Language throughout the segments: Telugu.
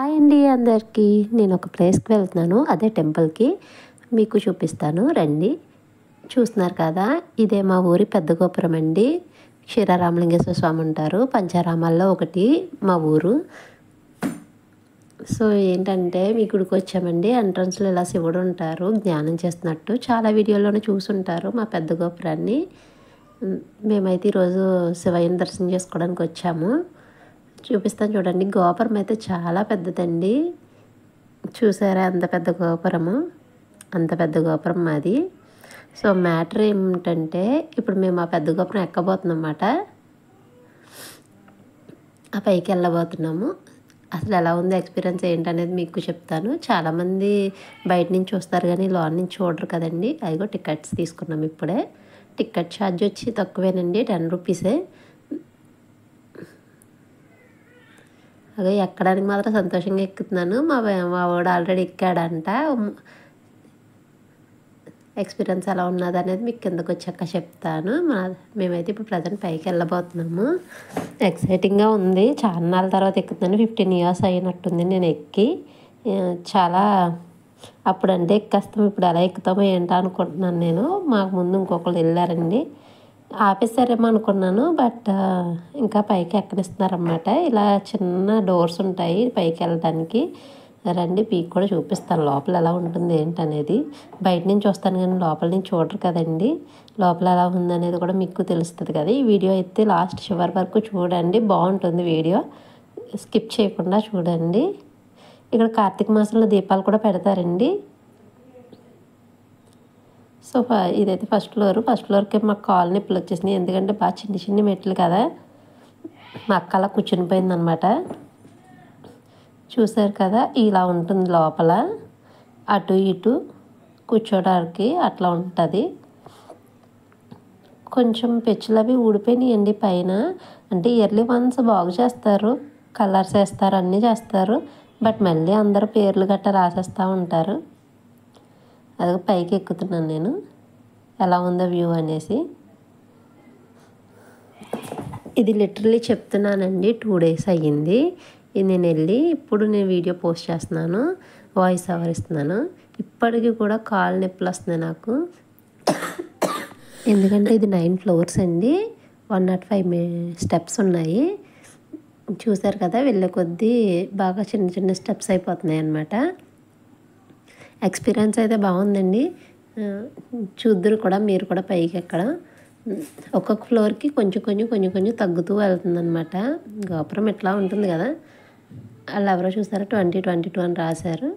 హాయ్ అండి అందరికీ. నేను ఒక ప్లేస్కి వెళ్తున్నాను, అదే టెంపుల్కి. మీకు చూపిస్తాను రండి. చూస్తున్నారు కదా, ఇదే మా ఊరి పెద్ద గోపురం అండి. క్షీరారామలింగేశ్వర స్వామి ఉంటారు, పంచారామాల్లో ఒకటి మా ఊరు. సో ఏంటంటే మీ గుడికి వచ్చామండి. ఎంట్రన్స్లో ఇలా శివుడు ఉంటారు జ్ఞానం చేస్తున్నట్టు. చాలా వీడియోల్లోనే చూసుంటారు మా పెద్ద గోపురాన్ని. మేమైతే ఈరోజు శివయ్యని దర్శనం చేసుకోవడానికి వచ్చాము. చూపిస్తాను చూడండి. గోపురం అయితే చాలా పెద్దదండి. చూసారా అంత పెద్ద గోపురము? అంత పెద్ద గోపురం మాది. సో మ్యాటర్ ఏమిటంటే ఇప్పుడు మేము ఆ పెద్ద గోపురం ఎక్కబోతున్నాం అన్నమాట. ఆ పైకి వెళ్ళబోతున్నాము. అసలు ఎలా ఉంది ఎక్స్పీరియన్స్ ఏంటనేది మీకు చెప్తాను. చాలామంది బయట నుంచి చూస్తారు కానీ లోన్ నుంచి చూడరు కదండి. అదిగో టికెట్స్ తీసుకున్నాం ఇప్పుడే. టికెట్ ఛార్జ్ వచ్చి తక్కువేనండి, 10 రూపీసే. అదే ఎక్కడానికి మాత్రం సంతోషంగా ఎక్కుతున్నాను. మా వాడు ఆల్రెడీ ఎక్కాడంట. ఎక్స్పీరియన్స్ ఎలా ఉన్నది అనేది మీకు కిందకు వచ్చాక చెప్తాను. మేమైతే ఇప్పుడు ప్రజెంట్ పైకి వెళ్ళబోతున్నాము. ఎక్సైటింగ్గా ఉంది. చాలా నాళ్ళ తర్వాత ఎక్కుతున్నాను. 15 ఇయర్స్ అయినట్టుంది నేను ఎక్కి. చాలా అప్పుడంటే ఎక్కేస్తాం, ఇప్పుడు ఎలా ఎక్కుతామో ఏంటో అనుకుంటున్నాను నేను. మాకు ముందు ఇంకొకరు వెళ్ళారండి, ఆపేసారేమో అనుకున్నాను. బట్ ఇంకా పైకి ఎక్కనిస్తున్నారన్నమాట. ఇలా చిన్న డోర్స్ ఉంటాయి పైకి వెళ్ళడానికి. రండి పీక్ కూడా చూపిస్తాను లోపల ఎలా ఉంటుంది ఏంటనేది. బయట నుంచి వస్తాను కానీ లోపల నుంచి చూడరు కదండి. లోపల ఎలా ఉందనేది కూడా మీకు తెలుస్తుంది కదా. ఈ వీడియో అయితే లాస్ట్ చివరి వరకు చూడండి, బాగుంటుంది వీడియో. స్కిప్ చేయకుండా చూడండి. ఇక్కడ కార్తీక మాసంలో దీపాలు కూడా పెడతారండి. సో ఇదైతే ఫస్ట్ ఫ్లోర్. ఫస్ట్ ఫ్లోర్కి మాకు కాలు నొప్పులు వచ్చేసినాయి, ఎందుకంటే బాగా చిన్ని చిన్ని మెట్లు కదా. మా అక్క అలా కూర్చుని పోయిందనమాట. చూసారు కదా, ఇలా ఉంటుంది లోపల. అటు ఇటు కూర్చోడానికి అట్లా ఉంటుంది. కొంచెం పెచ్చులు అవి ఊడిపోయినాయండి పైన. అంటే ఇయర్లీ వన్స్ బాగు చేస్తారు, కలర్స్ వేస్తారు, అన్నీ చేస్తారు. బట్ మళ్ళీ అందరూ పేర్లు గట్రా రాసేస్తూ ఉంటారు. అదే పైకి ఎక్కుతున్నాను నేను, ఎలా ఉందో వ్యూ అనేసి. ఇది లిటరల్లీ చెప్తున్నానండి, 2 days అయ్యింది ఇది నేను వెళ్ళి. ఇప్పుడు నేను వీడియో పోస్ట్ చేస్తున్నాను, వాయిస్ ఓవర్ ఇస్తున్నాను. ఇప్పటికీ కూడా కాళ్ళు నొప్పులు వస్తున్నాయి నాకు. ఎందుకంటే ఇది 9 floors అండి, 105 steps ఉన్నాయి. చూసారు కదా, వెళ్ళే కొద్దీ బాగా చిన్న చిన్న స్టెప్స్ అయిపోతున్నాయి అన్నమాట. ఎక్స్పీరియన్స్ అయితే బాగుందండి. చూద్దరు కూడా మీరు కూడా పైకి ఎక్కడ. ఒక్కొక్క ఫ్లోర్కి కొంచెం కొంచెం కొంచెం కొంచెం తగ్గుతూ వెళ్తుందన్నమాట. గోపురం ఎట్లా ఉంటుంది కదా. వాళ్ళు ఎవరో చూసారా 2022 అని రాశారు.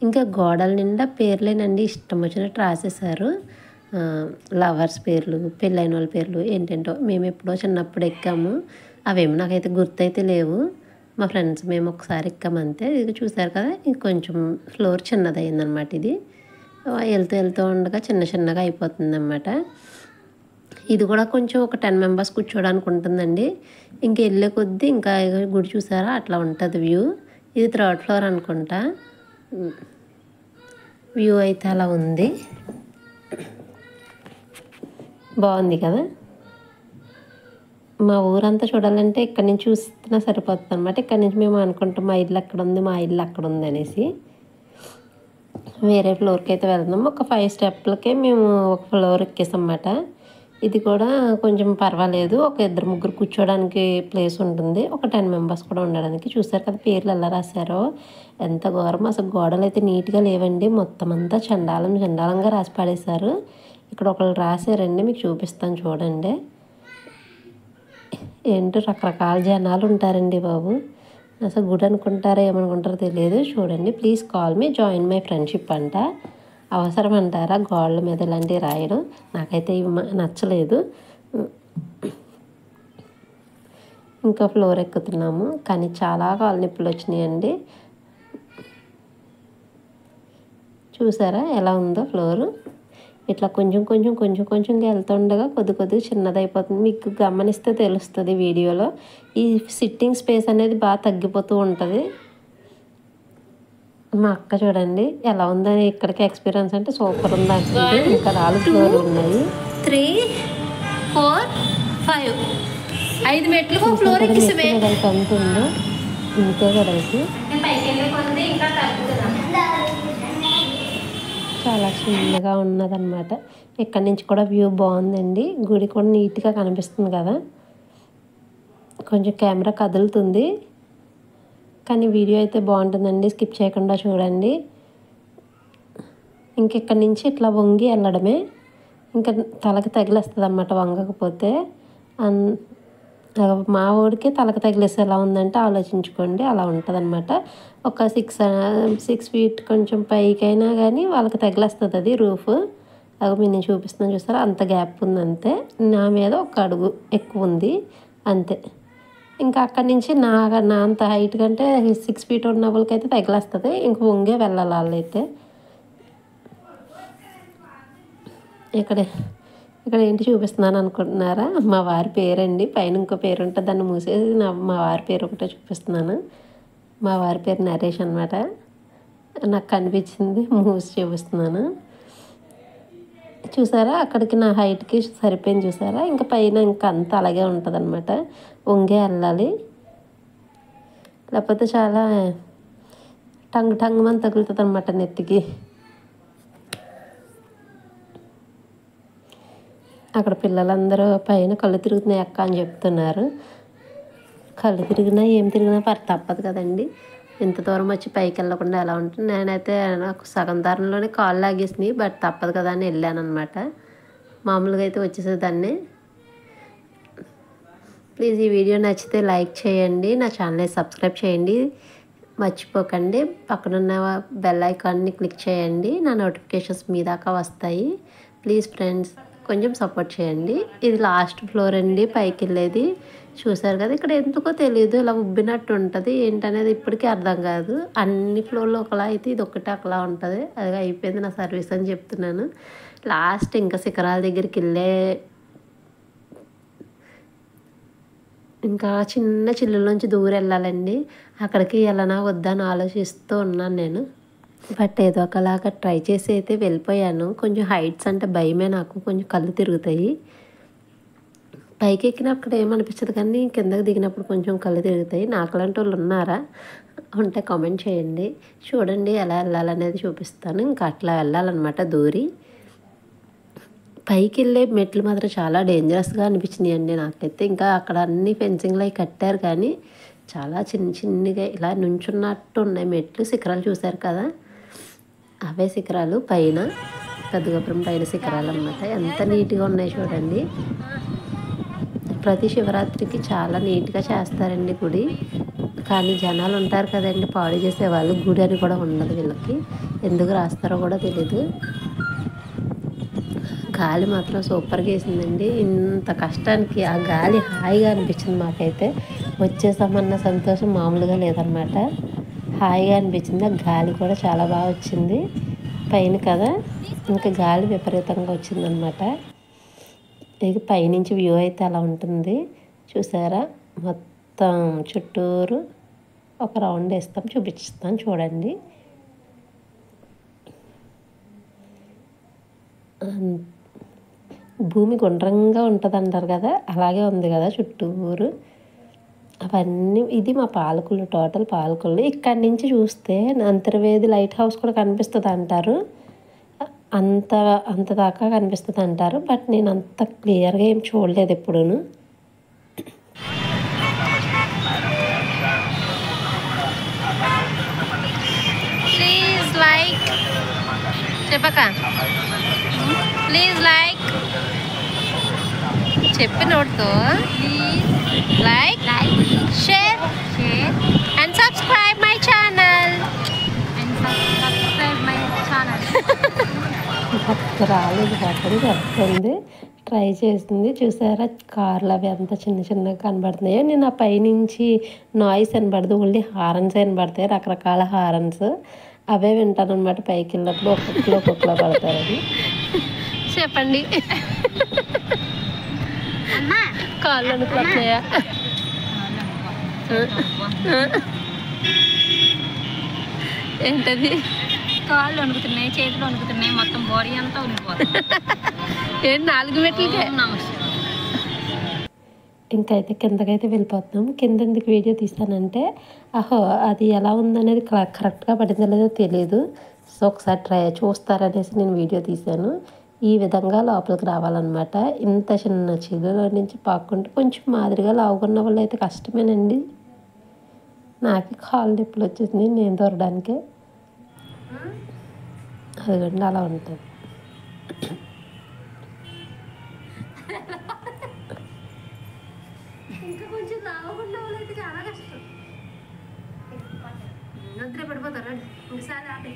ఇంకా గోడల నిండా పేర్లేనండి, ఇష్టం వచ్చినట్టు రాసేసారు. లవర్స్ పేర్లు, పెళ్ళైన వాళ్ళ పేర్లు, ఏంటంటో. మేము ఎప్పుడో చిన్నప్పుడు ఎక్కాము, అవేమో నాకైతే గుర్తయితే లేవు. మా ఫ్రెండ్స్ మేము ఒకసారి ఎక్కామంతే. ఇది చూసారు కదా, ఇంకొంచెం ఫ్లోర్ చిన్నది అయిందనమాట. ఇది వెళ్తూ వెళ్తూ ఉండగా చిన్న చిన్నగా అయిపోతుంది అన్నమాట. ఇది కూడా కొంచెం ఒక 10 members కూర్చోడానికి ఉంటుందండి. ఇంక వెళ్ళే కొద్దీ ఇంకా గుడి చూసారా అట్లా ఉంటుంది వ్యూ. ఇది 3rd floor అనుకుంటా. వ్యూ అయితే అలా ఉంది, బాగుంది కదా. మా ఊరంతా చూడాలంటే ఇక్కడ నుంచి చూస్తున్నా సరిపోతుంది అనమాట. ఇక్కడ నుంచి మేము అనుకుంటాం మా ఇల్లు అక్కడ ఉంది, మా ఇల్లు అక్కడ ఉంది అనేసి. వేరే ఫ్లోర్కి అయితే వెళ్తున్నాము. ఒక 5 steps మేము ఒక ఫ్లోర్ ఎక్కేసాం అన్నమాట. ఇది కూడా కొంచెం పర్వాలేదు, ఒక 2-3 కూర్చోడానికి ప్లేస్ ఉంటుంది, ఒక 10 members కూడా ఉండడానికి. చూసారు కదా పేర్లు ఎలా రాశారో, ఎంత ఘోరం. అసలు గోడలు అయితే నీట్గా లేవండి, మొత్తం అంతా చండాలంగా రాసి పడేశారు. ఇక్కడ ఒకళ్ళు రాశారండి, మీకు చూపిస్తాను చూడండి. ఏంటో రకరకాల జనాలు ఉంటారండి బాబు. అసలు గుడి అనుకుంటారో ఏమనుకుంటారో తెలియదు. చూడండి, please call me, join my friendship అంట. అవసరం అంటారా గోడల మీద ఇలాంటివి రాయడం? నాకైతే ఇవి నచ్చలేదు. ఇంకా ఫ్లోర్ ఎక్కుతున్నాము, కానీ చాలా కాళ్ళు నొప్పులు వచ్చినాయండి. చూసారా ఎలా ఉందో ఫ్లోరు. ఇట్లా కొంచెం కొంచెం కొంచెం కొంచెంగా వెళ్తుండగా కొద్దిగా చిన్నదైపోతుంది. మీకు గమనిస్తే తెలుస్తుంది వీడియోలో. ఈ సిట్టింగ్ స్పేస్ అనేది బాగా తగ్గిపోతూ ఉంటుంది. మా అక్క చూడండి ఎలా ఉందని. ఇక్కడికి ఎక్స్పీరియన్స్ అంటే సూపర్ ఉంది అనుకుంటే. ఇంకా 4 ఫ్లోర్లు ఉన్నాయి. 3, 4, 5 మెట్లు ఫ్లోర్ ఎంత ఉందో ఇంతే కదా ఇది. చాలా చిన్నగా ఉన్నదన్నమాట. ఇక్కడ నుంచి కూడా వ్యూ బాగుందండి. గుడి కూడా నీట్గా కనిపిస్తుంది కదా. కొంచెం కెమెరా కదులుతుంది కానీ వీడియో అయితే బాగుంటుందండి. స్కిప్ చేయకుండా చూడండి. ఇంకెక్కడి నుంచి ఇట్లా వంగి వెళ్ళడమే. ఇంకా తలకి తగిలేస్తుంది అన్నమాట వంగకపోతే. మా ఊడికి తలకి తగిలేస్తే ఎలా ఉందంటే ఆలోచించుకోండి. అలా ఉంటుంది అన్నమాట. ఒక 6 ఫీట్ కొంచెం పైకైనా కానీ వాళ్ళకి తగిలేస్తుంది అది రూఫ్. అది నేను చూపిస్తున్నాను చూస్తారా, అంత గ్యాప్ ఉంది అంతే. నా మీద 1 అడుగు ఎక్కువ ఉంది అంతే. ఇంకా అక్కడి నుంచి నా అంత హైట్ కంటే 6 ఫీట్ ఉన్న వాళ్ళకైతే తగిలేస్తుంది. ఇంక వంగే వెళ్ళాలి వాళ్ళైతే. ఇక్కడ ఏంటి చూపిస్తున్నాను అనుకుంటున్నారా, మా వారి పేరండి. పైన ఇంకో పేరు ఉంటుంది, దాన్ని మూసేసి మా వారి పేరు ఒకటే చూపిస్తున్నాను. మా వారి పేరు నరేష్ అనమాట. నాకు కనిపించింది మూసి చూపిస్తున్నాను. చూసారా అక్కడికి నా హైట్కి సరిపోయింది చూసారా. ఇంకా పైన ఇంకా అంతా అలాగే ఉంటుంది అనమాట. వంగే వెళ్ళాలి, లేకపోతే చాలా టంగ్ తగులుతుంది అనమాట నెత్తికి. అక్కడ పిల్లలందరూ పైన కళ్ళు తిరుగుతున్నాయి అక్క అని చెప్తున్నారు. కళ్ళు తిరిగినా ఏం తిరిగినా తప్పదు కదండి. ఇంత దూరం వచ్చి పైకి వెళ్ళకుండా ఎలా ఉంటుంది. నేనైతే నాకు సగం దారంలోనే కాళ్ళు లాగేసినాయి, బట్ తప్పదు కదా అని వెళ్ళాను అనమాట. మామూలుగా అయితే వచ్చేసేదాన్ని. ప్లీజ్ ఈ వీడియో నచ్చితే లైక్ చేయండి, నా ఛానల్ని సబ్స్క్రైబ్ చేయండి, మర్చిపోకండి. పక్కనున్న బెల్ ఐకాన్ని క్లిక్ చేయండి, నా నోటిఫికేషన్స్ మీ దాకా వస్తాయి. ప్లీజ్ ఫ్రెండ్స్ కొంచెం సపోర్ట్ చేయండి. ఇది లాస్ట్ ఫ్లోర్ అండి పైకి వెళ్ళేది. చూసారు కదా, ఇక్కడ ఎందుకో తెలియదు ఇలా ఉబ్బినట్టు ఉంటుంది. ఏంటనేది ఇప్పటికీ అర్థం కాదు. అన్ని ఫ్లోర్లో ఒకలా అయితే ఇది ఒక్కటే ఒకలా ఉంటుంది. అది అయిపోయింది నా సర్వీస్ అని చెప్తున్నాను. లాస్ట్ ఇంకా శిఖరాల దగ్గరికి వెళ్ళే ఇంకా చిన్న చిల్లులోంచి దూరం వెళ్ళాలండి. అక్కడికి వెళ్ళనా వద్దా అని ఆలోచిస్తూ ఉన్నాను నేను. బట్ ఏదో ఒకలాగా ట్రై చేసి అయితే వెళ్ళిపోయాను. కొంచెం హైట్స్ అంటే భయమే నాకు, కొంచెం కళ్ళు తిరుగుతాయి. పైకి ఎక్కినప్పుడు ఏమనిపించదు కానీ కిందకి దిగినప్పుడు కొంచెం కళ్ళు తిరుగుతాయి. నాకు లాంటి వాళ్ళు ఉన్నారా ఉంటే కామెంట్ చేయండి. చూడండి ఎలా వెళ్ళాలనేది చూపిస్తాను. ఇంకా అట్లా వెళ్ళాలన్నమాట దూరి. పైకి వెళ్ళే మెట్లు మాత్రం చాలా డేంజరస్గా అనిపించినాయి అండి నాకైతే. ఇంకా అక్కడ అన్ని ఫెన్సింగ్లు అవి కట్టారు కానీ చాలా చిన్నగా ఇలా నుంచున్నట్టు ఉన్నాయి మెట్లు. శిఖరాలు చూశారు కదా, అవే శిఖరాలు పైన పెద్దగోపురం పైన శిఖరాలు అన్నమాట. ఎంత నీట్గా ఉన్నాయి చూడండి. ప్రతి శివరాత్రికి చాలా నీట్గా చేస్తారండి గుడి. కానీ జనాలు ఉంటారు కదండి పాడు చేసేవాళ్ళు. గుడి అని కూడా ఉండదు వీళ్ళకి, ఎందుకు రాస్తారో కూడా తెలీదు. గాలి మాత్రం సూపర్గా వేసిందండి. ఇంత కష్టానికి ఆ గాలి హాయిగా అనిపించింది మాకైతే. వచ్చేసామన్న సంతోషం మామూలుగా లేదనమాట. హాయిగా అనిపించింది. ఆ గాలి కూడా చాలా బాగా వచ్చింది పైన కదా, ఇంకా గాలి విపరీతంగా వచ్చిందనమాట. ఇది పైనుంచి వ్యూ అయితే అలా ఉంటుంది చూసారా. మొత్తం చుట్టూరు ఒక రౌండ్ వేస్తాం, చూపిస్తాను చూడండి. భూమి గుండ్రంగా ఉంటుంది అంటారు కదా, అలాగే ఉంది కదా చుట్టూరు. అవన్నీ ఇది మా పాలకులు, టోటల్ పాలకులు. ఇక్కడి నుంచి చూస్తే అంతర్వేది లైట్ హౌస్ కూడా కనిపిస్తుంది అంటారు. అంత దాకా కనిపిస్తుంది అంటారు. బట్ నేను అంత క్లియర్గా ఏం చూడలేదు ఎప్పుడూను. ప్లీజ్ లైక్ చెప్పక, ప్లీజ్ లైక్ చెప్పి నోట్తో like share and subscribe my channel. రాలేదు అక్కడ చెప్తుంది, ట్రై చేసింది. చూసారా కార్లు అవి అంత చిన్నగా కనబడుతున్నాయో. నేను ఆ పైనుంచి నాయిస్ వినబడదు, ఓన్లీ హారన్స్ వినబడతాయి, రకరకాల హారన్స్. అవే వింటాను అనమాట పైకి వెళ్ళినప్పుడు. ఒక్కొక్కలో పడతారని చెప్పండి. కాళ్ళు అనుకుంటున్నాయా? ఏంటది? కాళ్ళు వణుకుతున్నాయి, చేతులు వణుకుతున్నాయి, మొత్తం బాడీ అంతా వణికిపోతుంది. ఏంటి 4 మెట్లకే? ఇంకైతే కిందకైతే వెళ్ళిపోతున్నాం. కింద ఎందుకు వీడియో తీస్తానంటే అది ఎలా ఉందనేది కరెక్ట్గా పడిందో లేదో తెలియదు. సో ఒకసారి చూస్తారనేసి నేను వీడియో తీశాను. ఈ విధంగా లోపలికి రావాలన్నమాట. ఇంత చిన్న చీలలో నుంచి పాక్కుంటూ కొంచెం మాదిరిగా లావుకున్న వాళ్ళు అయితే కష్టమేనండి. నాకు కాళ్ళు నొప్పులు వచ్చేసింది నేను దొరడానికి. అదిగండి అలా ఉంటుంది. ఇంకా కొంచెం లావుకున్న వాళ్ళు అయితే చాలా కష్టం. నిద్ర పడిపోతారు. ఒకసారి ఆపే.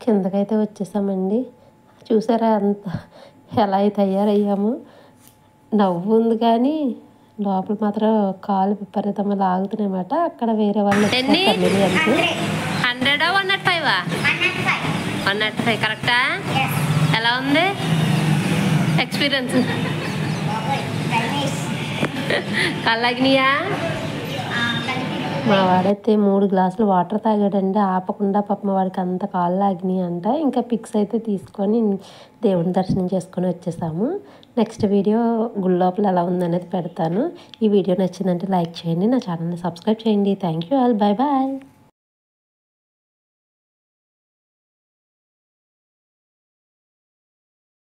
కిందకైతే వచ్చేసామండి. చూసారా అంత ఎలా అయితే తయారయ్యాము. నవ్వు ఉంది కానీ లోపల మాత్రం కాలు విపరీతంగా లాగుతున్నాయన్నమాట. అక్కడ వేరే వాళ్ళు 100 105 105 కరెక్టా? ఎలా ఉంది ఎక్స్పీరియన్స్? కళ్ళగినాయా? మా వాడైతే 3 గ్లాసులు వాటర్ తాగాడండి ఆపకుండా. పాపం వాడికి అంత కాళ్ళు ఆగినాయి అంట. ఇంకా పిక్స్ అయితే తీసుకొని దేవుని దర్శనం చేసుకొని వచ్చేసాము. నెక్స్ట్ వీడియో గుడి లోపల ఎలా ఉందనేది పెడతాను. ఈ వీడియో నచ్చిందంటే లైక్ చేయండి, నా ఛానల్ని సబ్స్క్రైబ్ చేయండి. Thank you all. Bye bye.